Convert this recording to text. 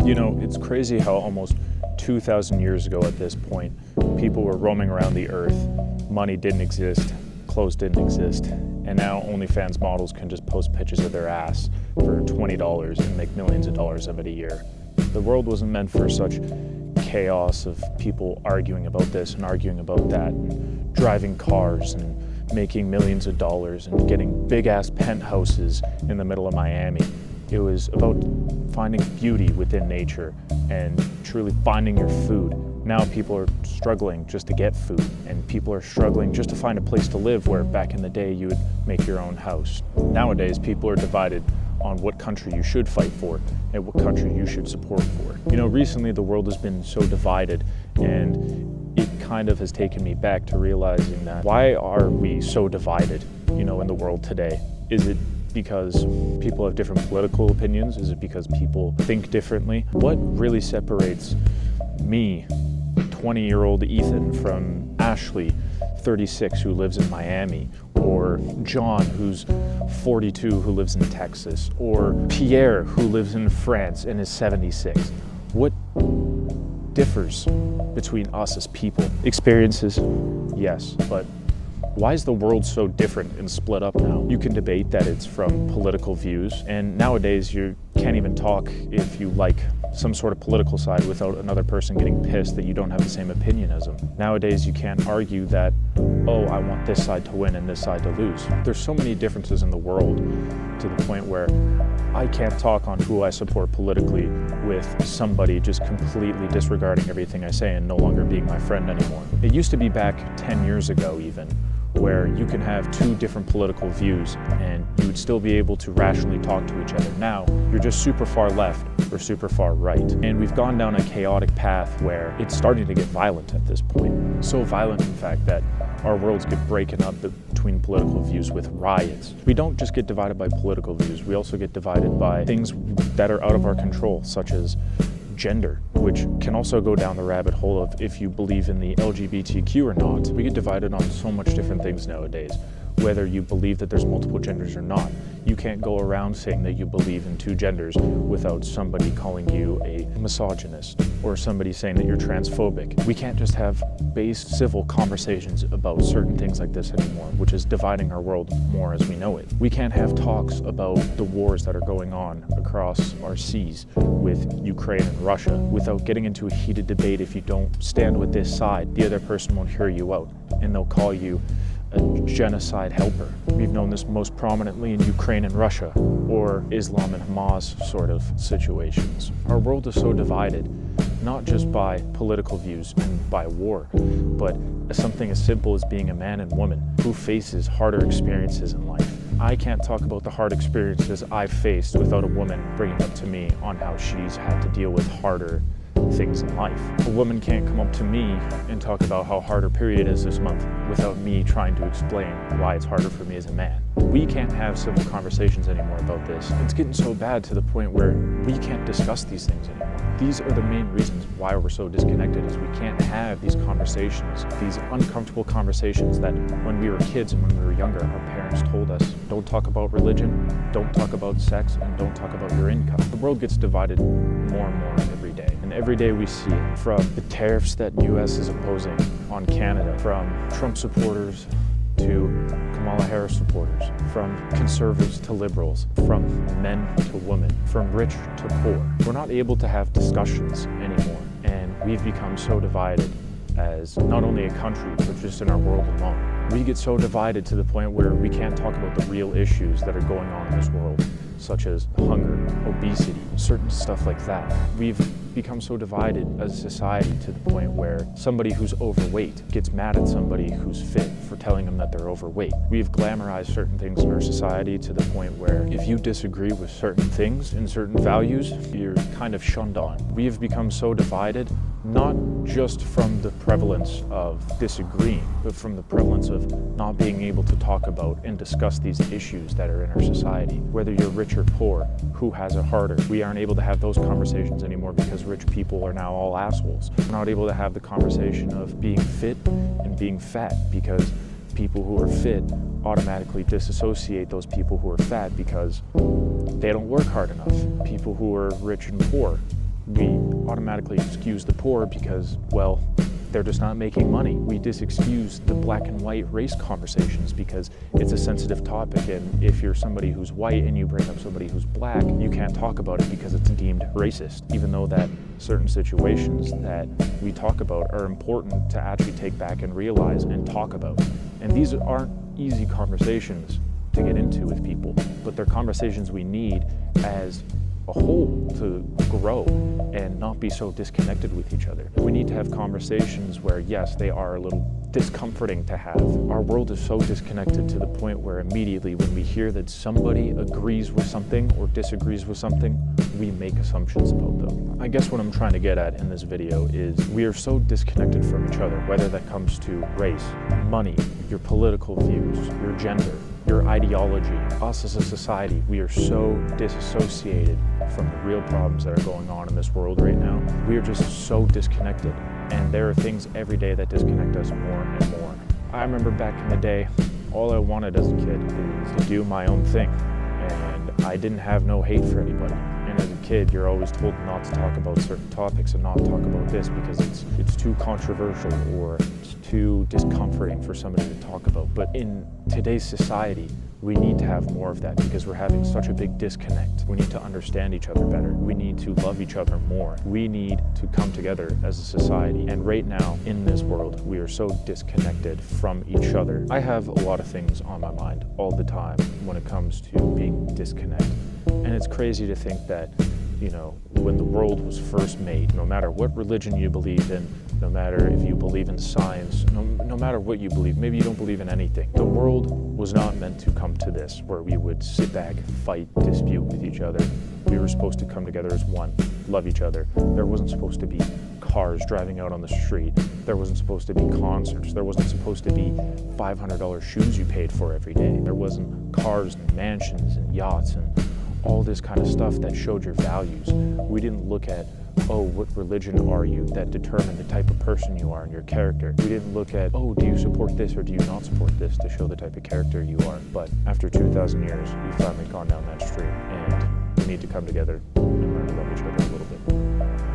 You know, it's crazy how almost 2,000 years ago at this point, people were roaming around the earth, money didn't exist, clothes didn't exist, and now OnlyFans models can just post pictures of their ass for $20 and make millions of dollars of it a year. The world wasn't meant for such chaos of people arguing about this and arguing about that, and driving cars and making millions of dollars and getting big-ass penthouses in the middle of Miami. It was about finding beauty within nature and truly finding your food. Now people are struggling just to get food, and people are struggling just to find a place to live, where back in the day you would make your own house. Nowadays people are divided on what country you should fight for and what country you should support for. You know, recently the world has been so divided, and it kind of has taken me back to realizing that why are we so divided, you know, in the world today? Is it because people have different political opinions? Is it because people think differently? What really separates me, 20-year-old Ethan, from Ashley, 36, who lives in Miami, or John, who's 42, who lives in Texas, or Pierre, who lives in France and is 76? What differs between us as people? Experiences, yes, but why is the world so different and split up now? You can debate that it's from political views, and nowadays you can't even talk if you like some sort of political side without another person getting pissed that you don't have the same opinion as them. Nowadays you can't argue that, oh, I want this side to win and this side to lose. There's so many differences in the world to the point where I can't talk on who I support politically with somebody just completely disregarding everything I say and no longer being my friend anymore. It used to be back 10 years ago even, where you can have two different political views and you would still be able to rationally talk to each other. Now, you're just super far left or super far right. And we've gone down a chaotic path where it's starting to get violent at this point. So violent, in fact, that our worlds get broken up between political views with riots. We don't just get divided by political views, we also get divided by things that are out of our control, such as gender, which can also go down the rabbit hole of if you believe in the LGBTQ or not. We get divided on so much different things nowadays, whether you believe that there's multiple genders or not. You can't go around saying that you believe in two genders without somebody calling you a misogynist or somebody saying that you're transphobic. We can't just have base civil conversations about certain things like this anymore, which is dividing our world more as we know it. We can't have talks about the wars that are going on across our seas with Ukraine and Russia without getting into a heated debate. If you don't stand with this side, the other person won't hear you out and they'll call you a genocide helper. We've known this most prominently in Ukraine and Russia, or Islam and Hamas sort of situations. Our world is so divided, not just by political views and by war, but something as simple as being a man and woman who faces harder experiences in life. I can't talk about the hard experiences I've faced without a woman bringing up to me on how she's had to deal with harder things in life. A woman can't come up to me and talk about how hard her period is this month without me trying to explain why it's harder for me as a man. We can't have civil conversations anymore about this. It's getting so bad to the point where we can't discuss these things anymore. These are the main reasons why we're so disconnected, is we can't have these conversations, these uncomfortable conversations that when we were kids and when we were younger, our parents told us, don't talk about religion, don't talk about sex, and don't talk about your income. The world gets divided more and more every day. And every day we see it, from the tariffs that the US is imposing on Canada, from Trump supporters to Kamala Harris supporters, from conservatives to liberals, from men to women, from rich to poor. We're not able to have discussions anymore, and we've become so divided as not only a country, but just in our world alone. We get so divided to the point where we can't talk about the real issues that are going on in this world, such as hunger, obesity, certain stuff like that. We've become so divided as a society to the point where somebody who's overweight gets mad at somebody who's fit for telling them that they're overweight. We've glamorized certain things in our society to the point where if you disagree with certain things and certain values, you're kind of shunned on. We have become so divided, not just from the prevalence of disagreeing, but from the prevalence of not being able to talk about and discuss these issues that are in our society. Whether you're rich or poor, who has it harder, we aren't able to have those conversations anymore because rich people are now all assholes. We're not able to have the conversation of being fit and being fat because people who are fit automatically disassociate those people who are fat because they don't work hard enough. People who are rich and poor We automatically excuse the poor because, well, they're just not making money. We disexcuse the black and white race conversations because it's a sensitive topic, and if you're somebody who's white and you bring up somebody who's black, you can't talk about it because it's deemed racist, even though that certain situations that we talk about are important to actually take back and realize and talk about. And these aren't easy conversations to get into with people, but they're conversations we need as a whole to grow and not be so disconnected with each other. We need to have conversations where, yes, they are a little discomforting to have. Our world is so disconnected to the point where immediately when we hear that somebody agrees with something or disagrees with something, we make assumptions about them. I guess what I'm trying to get at in this video is we are so disconnected from each other, whether that comes to race, money, your political views, your gender, your ideology. Us as a society, we are so disassociated from the real problems that are going on in this world right now. We are just so disconnected, and there are things every day that disconnect us more and more. I remember back in the day, all I wanted as a kid is to do my own thing, and I didn't have no hate for anybody. And as a kid, you're always told not to talk about certain topics and not talk about this because it's too controversial or it's too discomforting for somebody to talk about. But in today's society, we need to have more of that because we're having such a big disconnect. We need to understand each other better. We need to love each other more. We need to come together as a society. And right now, in this world, we are so disconnected from each other. I have a lot of things on my mind all the time when it comes to being disconnected. And it's crazy to think that, you know, when the world was first made, no matter what religion you believe in, no matter if you believe in science, no matter what you believe, maybe you don't believe in anything, the world was not meant to come to this, where we would sit back, fight, dispute with each other. We were supposed to come together as one, love each other. There wasn't supposed to be cars driving out on the street. There wasn't supposed to be concerts. There wasn't supposed to be $500 shoes you paid for every day. There wasn't cars and mansions and yachts and all this kind of stuff that showed your values. We didn't look at, oh, what religion are you, that determined the type of person you are and your character. We didn't look at, oh, do you support this or do you not support this, to show the type of character you are. But after 2,000 years, we've finally gone down that street, and we need to come together and learn to love each other a little bit.